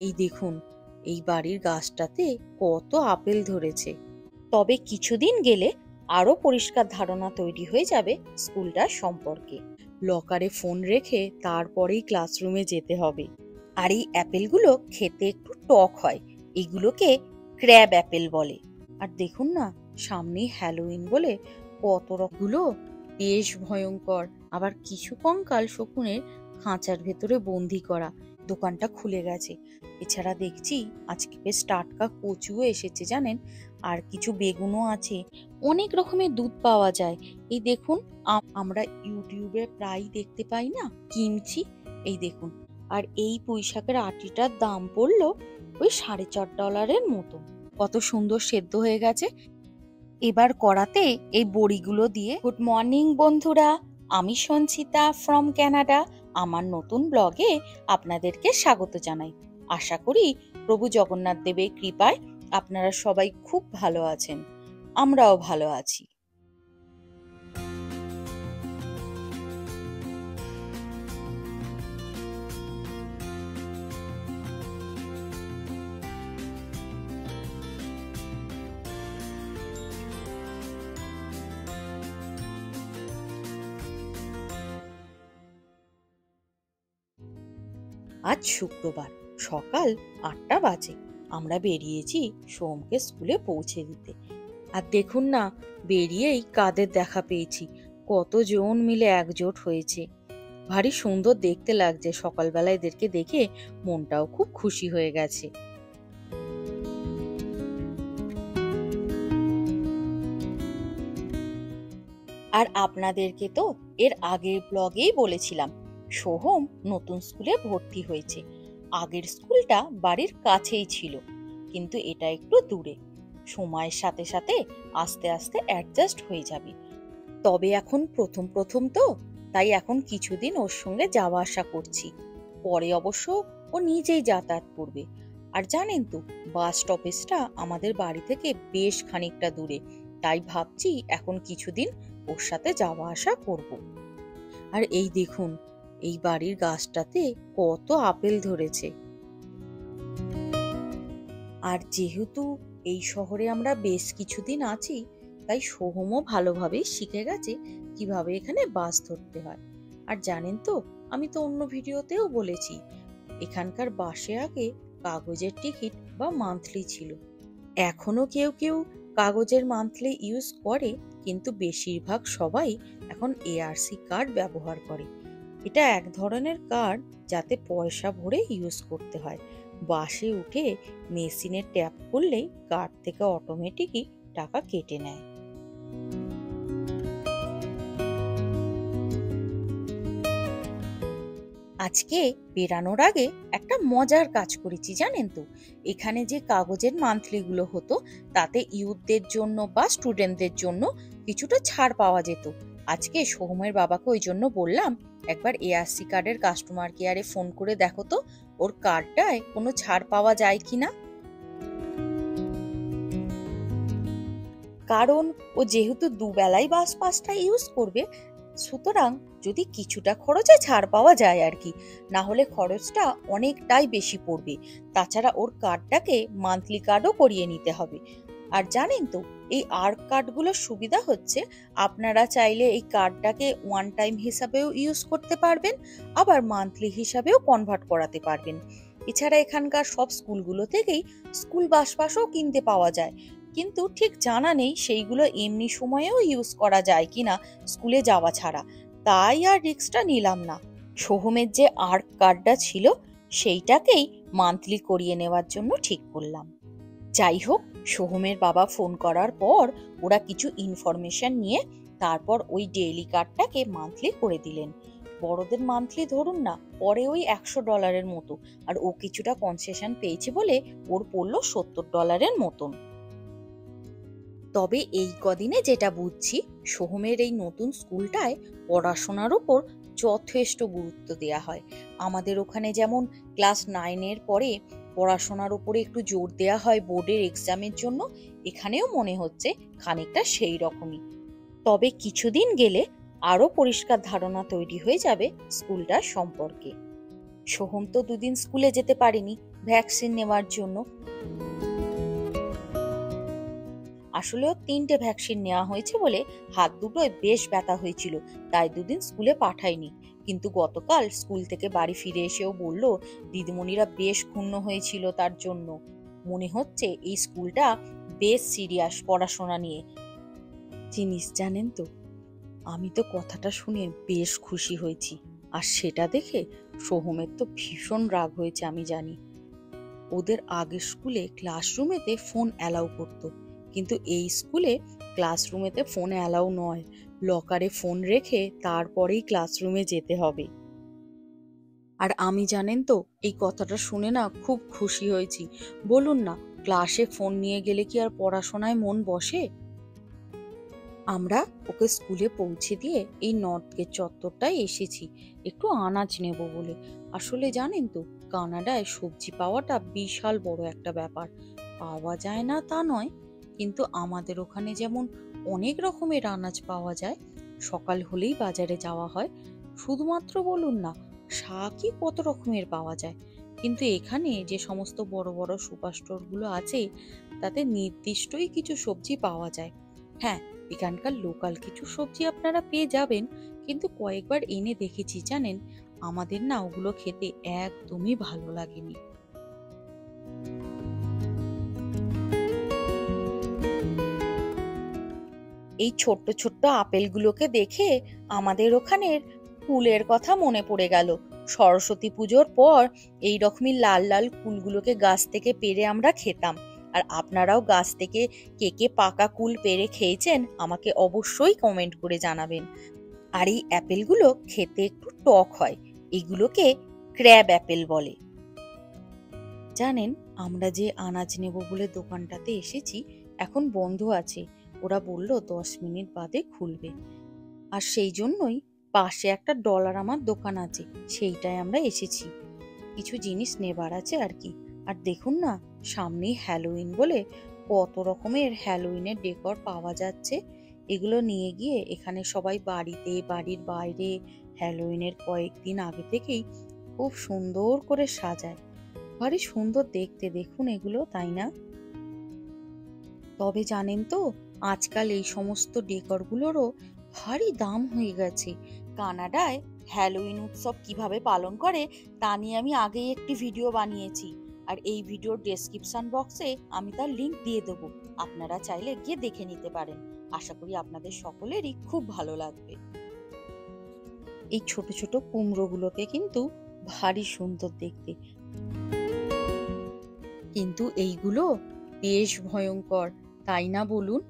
এই দেখুন, এই বাড়ির গাছটাতে কত আপেল ধরেছে। তবে কিছুদিন গেলে আরো পরিষ্কার ধারণা তৈরি হয়ে যাবে স্কুলটার সম্পর্কে। লকারে ফোন রেখে তারপরেই ক্লাসরুমে যেতে হবে। আর এই অ্যাপেলগুলো খেতে একটু টক হয়, এগুলোকে ক্র্যাব অ্যাপেল বলে। আর দেখুন না, সামনেই হ্যালোউইন বলে কত রকমগুলো বেশ ভয়ঙ্কর। আবার কিছু কঙ্কাল শকুনের খাঁচার ভেতরে বন্দি করা। দোকানটা খুলে গেছে। এছাড়া দেখছি আজকে বেশ টাটকা কচুও এসেছে জানেন, আর কিছু বেগুনও আছে। অনেক রকমের দুধ পাওয়া যায়। এই দেখুন, আমরা ইউটিউবে প্রায় দেখতে পাই না কিমচি, এই দেখুন। আর এই পুঁইশাকের আটিটার দাম পড়লো ওই $4.5 মতো। কত সুন্দর সেদ্ধ হয়ে গেছে। এবার কড়াতে এই বড়িগুলো দিয়ে। গুড মর্নিং বন্ধুরা, আমি সঞ্চিতা ফ্রম ক্যানাডা। আমার নতুন ব্লগে আপনাদেরকে স্বাগত জানাই। আশা করি প্রভু জগন্নাথ দেবের কৃপায় আপনারা সবাই খুব ভালো আছেন। আমরাও ভালো আছি। আজ শুক্রবার, সকাল 8টা বাজে। আমরা বেরিয়েছি সোমকে স্কুলে পৌঁছে দিতে। আর দেখুন না, বেরিয়েই কাদের দেখা পেয়েছি। কতজন মিলে একজোট হয়েছে। ভারী সুন্দর দেখতে লাগছে। সকালবেলা এদেরকে দেখে মনটাও খুব খুশি হয়ে গেছে। আর আপনাদেরকে তো এর আগের ব্লগেই বলেছিলাম, সোহম নতুন স্কুলে ভর্তি হয়েছে। আগের স্কুলটা বাড়ির কাছেই ছিল, কিন্তু এটা একটু দূরে। সময়ের সাথে সাথে আস্তে আস্তে অ্যাডজাস্ট হয়ে যাবে। তবে এখন প্রথম প্রথম তো, তাই এখন কিছুদিন ওর সঙ্গে যাওয়া আসা করছি। পরে অবশ্য ও নিজেই যাতায়াত করবে। আর জানেন তো, বাস স্টপেজটা আমাদের বাড়ি থেকে বেশ খানিকটা দূরে, তাই ভাবছি এখন কিছুদিন ওর সাথে যাওয়া আসা করব। আর এই দেখুন, এই বাড়ির গাছটাতে কত আপেল ধরেছে। আর যেহেতু এই শহরে আমরা বেশ কিছুদিন আছি, তাই সোহমও ভালোভাবেই শিখে গেছে কিভাবে এখানে বাস ধরতে হয়। আর জানেন তো, আমি তো অন্য ভিডিওতেও বলেছি, এখানকার বাসে আগে কাগজের টিকিট বা মান্থলি ছিল। এখনো কেউ কেউ কাগজের মান্থলি ইউজ করে, কিন্তু বেশিরভাগ সবাই এখন এআরসি কার্ড ব্যবহার করে। এটা এক ধরনের কার্ড যাতে পয়সা ভরে ইউজ করতে হয়। বাসে উঠে মেশিনে ট্যাপ করলেই কার্ড থেকে অটোমেটিকই টাকা কেটে নেয়। আজকে বেরানোর আগে একটা মজার কাজ করেছি জানেন তো। এখানে যে কাগজের মান্থলিগুলো হতো, তাতে ইউথদের জন্য বা স্টুডেন্টদের জন্য কিছুটা ছাড় পাওয়া যেত। আজকে সোহমের বাবাকে ওই জন্য বললাম, একবার এআরসি কার্ডের কাস্টমার কেয়ারে ফোন করে দেখো তো ওর কার্ডটায় কোনো ছাড় পাওয়া যায় কিনা। কারণ ও যেহেতু দুবেলাই বাস পাসটা ইউজ করবে, সুতরাং যদি কিছুটা খরচে ছাড় পাওয়া যায় আর কি, না হলে খরচটা অনেকটাই বেশি পড়বে। তাছাড়া ওর কার্ডটাকে মান্থলি কার্ডও করিয়ে নিতে হবে। আর জানেন তো, এই আর্ক কার্ডগুলোর সুবিধা হচ্ছে আপনারা চাইলে এই কার্ডটাকে ওয়ান টাইম হিসাবেও ইউজ করতে পারবেন, আবার মান্থলি হিসাবেও কনভার্ট করাতে পারবেন। এছাড়া এখানকার সব স্কুলগুলো থেকেই স্কুল বাস পাসও কিনতে পাওয়া যায়, কিন্তু ঠিক জানা নেই সেইগুলো এমনি সময়েও ইউজ করা যায় কিনা স্কুলে যাওয়া ছাড়া। তাই আর রিস্কটা নিলাম না। সোহমের যে আর্ক কার্ডটা ছিল, সেইটাকেই মান্থলি করিয়ে নেওয়ার জন্য ঠিক করলাম। যাই হোক, সোহমের বাবা ফোন করার পর ওরা কিছু ইনফরমেশন নিয়ে তারপর ওই ডেইলি কার্ডটাকে মান্থলি করে দিলেন। বড়দের মান্থলি ধরুন না পরে ওই $100 মতো, আর ও কিছুটা কনসেশন পেয়েছে বলে ওর পড়লো $70 মতন। তবে এই কদিনে যেটা বুঝছি, সোহমের এই নতুন স্কুলটায় পড়াশোনার উপর যথেষ্ট গুরুত্ব দেয়া হয়। আমাদের ওখানে যেমন ক্লাস 9-এর পরে পড়াশোনার উপরে একটু জোর দেয়া হয় বোর্ডের এক্সামের জন্য, এখানেও মনে হচ্ছে খানিকটা সেই রকমই। তবে কিছুদিন গেলে আরো পরিষ্কার ধারণা তৈরি হয়ে যাবে স্কুলটার সম্পর্কে। সোহম তো দুদিন স্কুলে যেতে পারেনি, ভ্যাকসিন নেওয়ার জন্য। আসলেও 3টে ভ্যাকসিন নেওয়া হয়েছে বলে হাত দুটোয় বেশ ব্যথা হয়েছিল, তাই দুদিন স্কুলে পাঠাইনি। কিন্তু গতকাল স্কুল থেকে বাড়ি ফিরে এসেও বলল দিদিমণিরা বেশ ক্ষুণ্ণ হয়েছিল তার জন্য। মনে হচ্ছে এই স্কুলটা বেশ সিরিয়াস পড়াশোনা নিয়ে। জিনিস জানেন তো, আমি তো কথাটা শুনে বেশ খুশি হয়েছি, আর সেটা দেখে সোহমের তো ভীষণ রাগ হয়েছে আমি জানি। ওদের আগের স্কুলে ক্লাসরুমেতে ফোন অ্যালাউ করতো, কিন্তু এই স্কুলে ক্লাসরুমেতে ফোন অ্যালাউ নয়, লকারে ফোন রেখে তারপরেই ক্লাসরুমে যেতে হবে। আর আমি জানেন তো এই কথাটা শুনে না খুব খুশি হয়েছি। বলুন না, ক্লাসে ফোন নিয়ে গেলে কি আর পড়াশোনায় মন বসে? আমরা ওকে স্কুলে পৌঁছে দিয়ে এই নর্থ গেট চত্বরটায় এসেছি একটু আনাজ নেব বলে। আসলে জানেন তো, কানাডায় সবজি পাওয়াটা বিশাল বড় একটা ব্যাপার। পাওয়া যায় না তা নয়, কিন্তু আমাদের ওখানে যেমন অনেক রকমের আনাজ পাওয়া যায়, সকাল হলেই বাজারে যাওয়া হয়, শুধুমাত্র বলুন না শাকই কত রকমের পাওয়া যায়। কিন্তু এখানে যে সমস্ত বড় বড় সুপার স্টোর গুলো আছে, তাতে নির্দিষ্টই কিছু সবজি পাওয়া যায়। হ্যাঁ, এখানকার লোকাল কিছু সবজি আপনারা পেয়ে যাবেন, কিন্তু কয়েকবার এনে দেখেছি জানেন, আমাদের না ওগুলো খেতে একদমই ভালো লাগেনি। এই ছোট্ট ছোট্ট আপেলগুলোকে দেখে আমাদের ওখানের কুলের কথা মনে পড়ে গেল। সরস্বতী পুজোর পর এই রকমই লাল লাল কুলগুলোকে গাছ থেকে পেড়ে আমরা খেতাম। আর আপনারাও গাছ থেকে কে কে পাকা কুল পেড়ে খেয়েছেন আমাকে অবশ্যই কমেন্ট করে জানাবেন। আর এই অ্যাপেলগুলো খেতে একটু টক হয়, এগুলোকে ক্র্যাব অ্যাপেল বলে। জানেন, আমরা যে আনাজ নেব বলে দোকানটাতে এসেছি এখন বন্ধ আছে, ওরা বলল 10 মিনিট বাদে খুলবে। আর সেই জন্যই পাশে একটা ডলার আমার দোকান আছে, সেইটায় আমরা এসেছি, কিছু জিনিস নেবার আছে আর কি। আর দেখুন না, সামনেই হ্যালোউইন বলে কত রকমের হ্যালোউইনের ডেকর পাওয়া যাচ্ছে। এগুলো নিয়ে গিয়ে এখানে সবাই বাড়িতে বাড়ির বাইরে হ্যালোউইনের কয়েকদিন আগে থেকেই খুব সুন্দর করে সাজায়। ভারী সুন্দর দেখতে, দেখুন এগুলো, তাই না? তবে জানেন তো, আজকাল এই সমস্ত ডেকরগুলোরও ভারী দাম হয়ে গেছে। কানাডায় হ্যালোউইন উৎসব কিভাবে পালন করে তা নিয়ে আমি আগেই একটি ভিডিও বানিয়েছি, আর এই ভিডিওর ডেসক্রিপশন বক্সে আমি তার লিংক দিয়ে দেবো, আপনারা চাইলে গিয়ে দেখে নিতে পারেন। আশা করি আপনাদের সকলেরই খুব ভালো লাগবে। এই ছোট ছোট কুমড়োগুলোকে কিন্তু ভারী সুন্দর দেখতে, কিন্তু এইগুলো বেশ ভয়ঙ্কর, তাই না বলুন?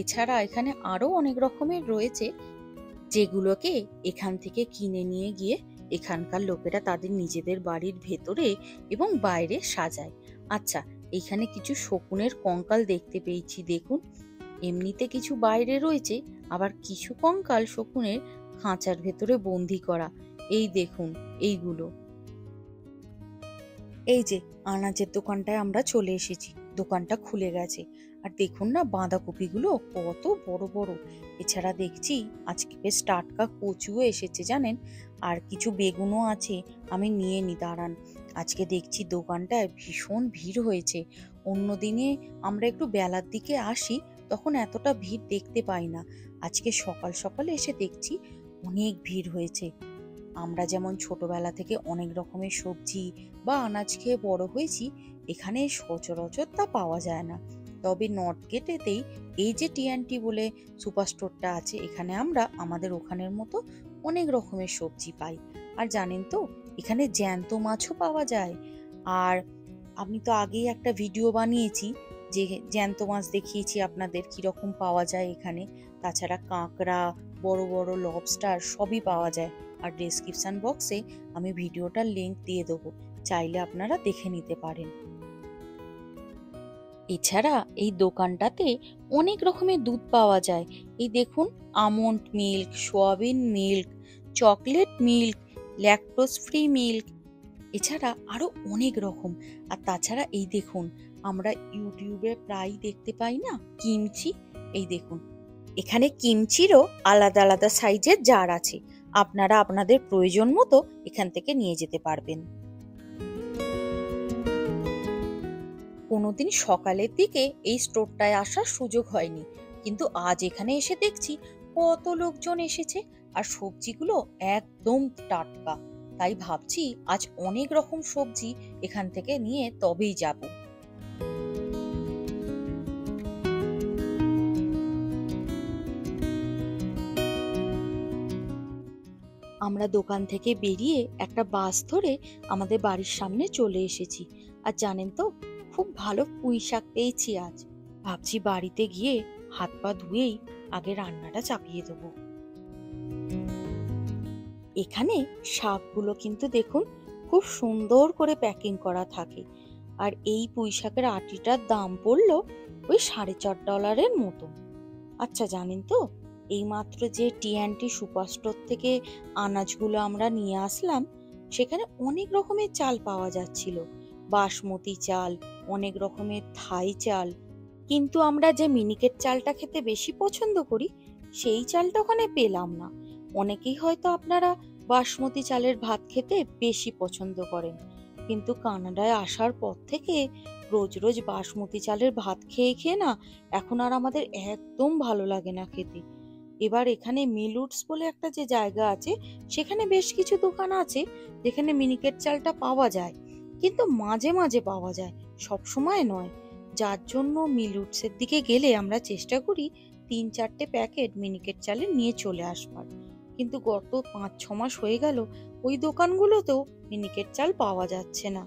এছাড়া এখানে আরো অনেক রকমের রয়েছে, যেগুলোকে এখান থেকে কিনে নিয়ে গিয়ে এখানকার লোকেরা তাদের নিজেদের বাড়ির ভেতরে এবং বাইরে সাজায়। আচ্ছা, এখানে কিছু শকুনের কঙ্কাল দেখতে পেয়েছি, দেখুন। এমনিতে কিছু বাইরে রয়েছে, আবার কিছু কঙ্কাল শকুনের খাঁচার ভেতরে বন্দি করা। এই দেখুন এইগুলো। এই যে আনাজের দোকানটায় আমরা চলে এসেছি, দোকানটা খুলে গেছে। আর দেখুন না, বাঁধাকপিগুলো কত বড় বড়। এছাড়া দেখছি আজকে বেশ টাটকা কচুও এসেছে জানেন, আর কিছু বেগুনও আছে, আমি নিয়ে নি দাঁড়ান। আজকে দেখছি দোকানটায় ভীষণ ভিড় হয়েছে। অন্য দিনে আমরা একটু বেলার দিকে আসি, তখন এতটা ভিড় দেখতে পাই না। আজকে সকাল সকালে এসে দেখছি অনেক ভিড় হয়েছে। আমরা যেমন ছোটবেলা থেকে অনেক রকমের সবজি বা আনাজ খেয়ে বড় হয়েছি, এখানে সচরাচর তা পাওয়া যায় না। তবে নর্থ গেটেতেই এই যে টিএনটি বলে সুপার স্টোরটা আছে, এখানে আমরা আমাদের ওখানের মতো অনেক রকমের সবজি পাই। আর জানেন তো, এখানে জ্যান্ত মাছও পাওয়া যায়। আর আমি তো আগেই একটা ভিডিও বানিয়েছি, যে জ্যান্ত মাছ দেখিয়েছি আপনাদের কিরকম পাওয়া যায় এখানে। তাছাড়া কাঁকড়া, বড় বড় লবস্টার সবই পাওয়া যায়। আর ডেসক্রিপশন বক্সে আমি ভিডিওটার লিংক দিয়ে দেবো, চাইলে আপনারা দেখে নিতে পারেন। এছাড়া এই দোকানটাতে অনেক রকমের দুধ পাওয়া যায়। এই দেখুন, almond milk, soybean milk, chocolate milk, lactose free milk, এছাড়া আরো অনেক রকম। আর তাছাড়া এই দেখুন, আমরা ইউটিউবে প্রায় দেখতে পাই না কিমচি, এই দেখুন এখানে কিমচিরও আলাদা আলাদা সাইজের জার আছে, আপনারা আপনাদের প্রয়োজন মতো এখান থেকে নিয়ে যেতে পারবেন। কোনোদিন সকালের দিকে এই স্টোরটায় আসার সুযোগ হয়নি, কিন্তু আজ এখানে এসে দেখছি কত লোকজন এসেছে, আর সবজিগুলো একদম টাটকা। তাই ভাবছি আজ অনেক রকম সবজি এখান থেকে নিয়ে তবেই যাব। আমরা দোকান থেকে বেরিয়ে একটা বাস ধরে আমাদের বাড়ির সামনে চলে এসেছি। আর জানেন তো, খুব ভালো পুঁই শাক পেয়েছি আজ। ভাবছি বাড়িতে গিয়ে হাত পা ধুয়েই আগে রান্নাটা চাপিয়ে দেবো। এখানে শাকগুলো কিন্তু দেখুন খুব সুন্দর করে প্যাকিং করা থাকে। আর এই পুঁই শাকের আটিটার দাম পড়লো ওই $4.5 মতো। আচ্ছা জানেন তো, এইমাত্র যে টি&টি সুপার স্টোর থেকে আনাজগুলো আমরা নিয়ে আসলাম, সেখানে অনেক রকমের চাল পাওয়া যাচ্ছিল। বাসমতি চাল, অনেক রকমের থাই চাল। কিন্তু আমরা যে মিনিকেট চালটা খেতে বেশি পছন্দ করি, সেই চালটা ওখানে পেলাম না। অনেকেই হয়তো আপনারা বাসমতি চালের ভাত খেতে বেশি পছন্দ করেন, কিন্তু কানাডায় আসার পর থেকে রোজ রোজ বাসমতি চালের ভাত খেয়ে খেয়ে না এখন আর আমাদের একদম ভালো লাগে না খেতে। এবার এখানে মিলুটস বলে একটা যে জায়গা আছে, সেখানে বেশ কিছু দোকান আছে যেখানে মিনিকেট চালটা পাওয়া যায়, কিন্তু মাঝে মাঝে পাওয়া যায়, সব সময় নয়। যার জন্য মিলুটসের দিকে গেলে আমরা চেষ্টা করি 3-4টে প্যাকেট মিনিকেট চালের নিয়ে চলে আসবার। কিন্তু গত 5-6 মাস হয়ে গেল ওই দোকানগুলোতেও মিনিকেট চাল পাওয়া যাচ্ছে না।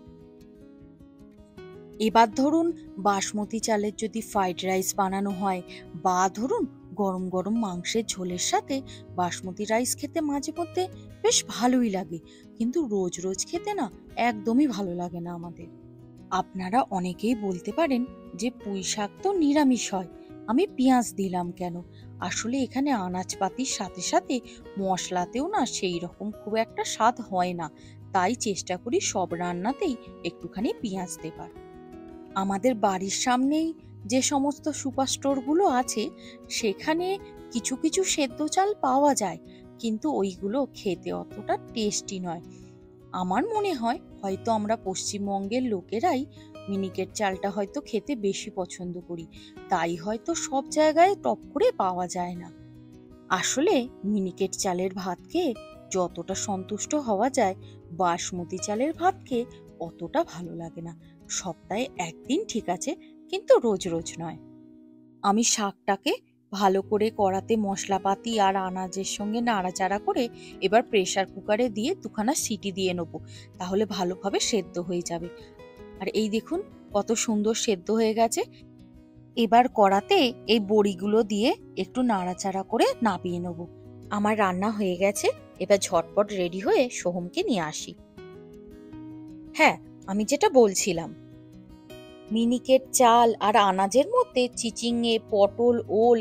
এবার ধরুন বাসমতি চালের যদি ফ্রাইড রাইস বানানো হয়, বা ধরুন গরম গরম মাংসের ঝোলের সাথে বাসমতি রাইস খেতে মাঝে মধ্যে বেশ ভালোই লাগে, কিন্তু রোজ রোজ খেতে না একদমই ভালো লাগে না আমাদের। আপনারা অনেকেই বলতে পারেন যে পুঁই শাক তো নিরামিষ হয়, আমি পেঁয়াজ দিলাম কেন? আসলে এখানে আনাজপাতির সাথে সাথে মশলাতেও না সেই রকম খুব একটা স্বাদ হয় না, তাই চেষ্টা করি সব রান্নাতেই একটুখানি পেঁয়াজ দেবার। আমাদের বাড়ির সামনেই যে সমস্ত সুপার স্টোরগুলো আছে, সেখানে কিছু কিছু সেদ্ধ চাল পাওয়া যায়, কিন্তু ওইগুলো খেতে অতটা টেস্টি নয়। আমার মনে হয় হয়তো আমরা পশ্চিমবঙ্গের লোকেরাই মিনিকেট চালটা হয়তো খেতে বেশি পছন্দ করি, তাই হয়তো সব জায়গায় টপ করে পাওয়া যায় না। আসলে মিনিকেট চালের ভাত খেয়ে যতটা সন্তুষ্ট হওয়া যায়, বাসমতি চালের ভাত খেয়ে অতটা ভালো লাগে না। সপ্তাহে একদিন ঠিক আছে, কিন্তু রোজ রোজ নয়। আমি শাকটাকে ভালো করে কড়াতে মশলাপাতি আর আনাজের সঙ্গে নাড়াচাড়া করে এবার প্রেসার কুকারে দিয়ে 2খানা সিটি দিয়ে নেবো, তাহলে ভালোভাবে সেদ্ধ হয়ে যাবে। আর এই দেখুন কত সুন্দর সেদ্ধ হয়ে গেছে। এবার কড়াতে এই বড়িগুলো দিয়ে একটু নাড়াচাড়া করে নামিয়ে নেব। আমার রান্না হয়ে গেছে, এবার ঝটপট রেডি হয়ে সোহমকে নিয়ে আসি। হ্যাঁ, আমি যেটা বলছিলাম, মিনিকেট চাল আর আনাজের মধ্যে চিচিঙে, পটল, ওল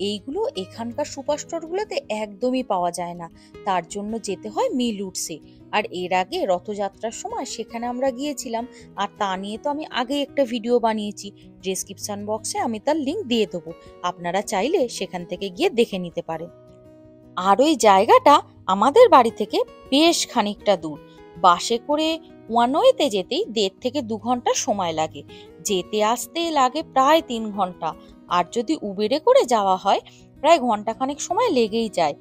এইগুলো এখানকার সুপার স্টোরগুলোতে একদমই পাওয়া যায় না, তার জন্য যেতে হয় মিলুটসে। আর এর আগে রথযাত্রার সময় সেখানে আমরা গিয়েছিলাম, আর তা নিয়ে তো আমি আগে একটা ভিডিও বানিয়েছি, ডেসক্রিপশন বক্সে আমি তার লিংক দিয়ে দেবো, আপনারা চাইলে সেখান থেকে গিয়ে দেখে নিতে পারেন। আর ওই জায়গাটা আমাদের বাড়ি থেকে বেশ খানিকটা দূর। বাসে করে ওয়ান ওয়েতে যেতেই 1.5 থেকে 2 ঘন্টা সময় লাগে, যেতে আসতে লাগে প্রায় 3 ঘন্টা। আর যদি উবেরে করে যাওয়া হয় প্রায় ঘন্টাখানেক সময় লেগেই যায়।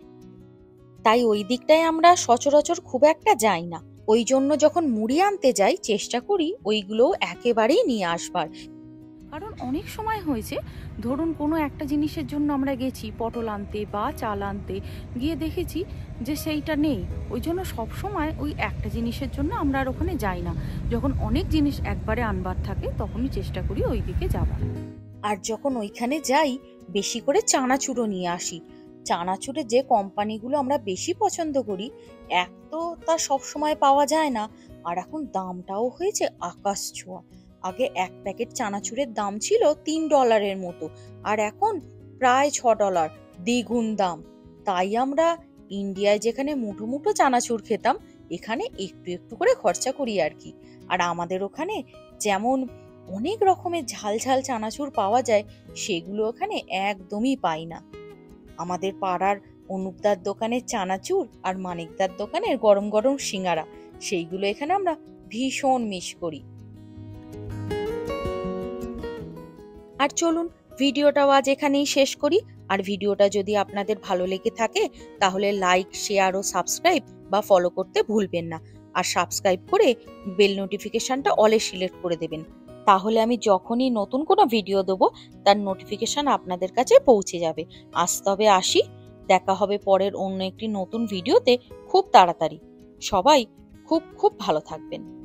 তাই ওই দিকটায় আমরা সচরাচর খুব একটা যাই না। ওই জন্য যখন মুড়ি আনতে যাই চেষ্টা করি ওইগুলোও একেবারেই নিয়ে আসবার। কারণ অনেক সময় হয়েছে, ধরুন কোনো একটা জিনিসের জন্য আমরা গেছি পটল আনতে বা চাল আনতে, গিয়ে দেখেছি যে সেইটা নেই। ওই জন্য সব সময় ওই একটা জিনিসের জন্য আমরা আর ওখানে যাই না। যখন অনেক জিনিস একবারে আনবার থাকে তখনই চেষ্টা করি ওই দিকে যাবার। আর যখন ওইখানে যাই বেশি করে চানাচুরও নিয়ে আসি। চানাচুরের যে কোম্পানিগুলো আমরা বেশি পছন্দ করি, এক তো তা সব সময় পাওয়া যায় না, আর এখন দামটাও হয়েছে আকাশ ছোঁয়া। আগে এক প্যাকেট চানাচুরের দাম ছিল $3 মতো, আর এখন প্রায় $6, দ্বিগুণ দাম। তাই আমরা ইন্ডিয়ায় যেখানে মুঠো মুঠো চানাচুর খেতাম, এখানে একটু একটু করে খরচা করি আর কি। আর আমাদের ওখানে যেমন অনেক রকমের ঝাল ঝাল চানাচুর পাওয়া যায়, সেগুলো ওখানে একদমই পাই না। আমাদের পাড়ার অনুপদার দোকানের চানাচুর আর মানিকদার দোকানের গরম গরম সিঙ্গারা, সেইগুলো এখানে আমরা ভীষণ মিস করি। আর চলুন ভিডিওটাও আজ এখানেই শেষ করি। আর ভিডিওটা যদি আপনাদের ভালো লেগে থাকে তাহলে লাইক, শেয়ার ও সাবস্ক্রাইব বা ফলো করতে ভুলবেন না। আর সাবস্ক্রাইব করে বেল নোটিফিকেশনটা অলে সিলেক্ট করে দেবেন। তাহলে আমি যখনই নতুন কোনো ভিডিও দেবো তার নোটিফিকেশন আপনাদের কাছে পৌঁছে যাবে। আজ তবে আসি, দেখা হবে পরের অন্য একটি নতুন ভিডিওতে খুব তাড়াতাড়ি। সবাই খুব খুব ভালো থাকবেন।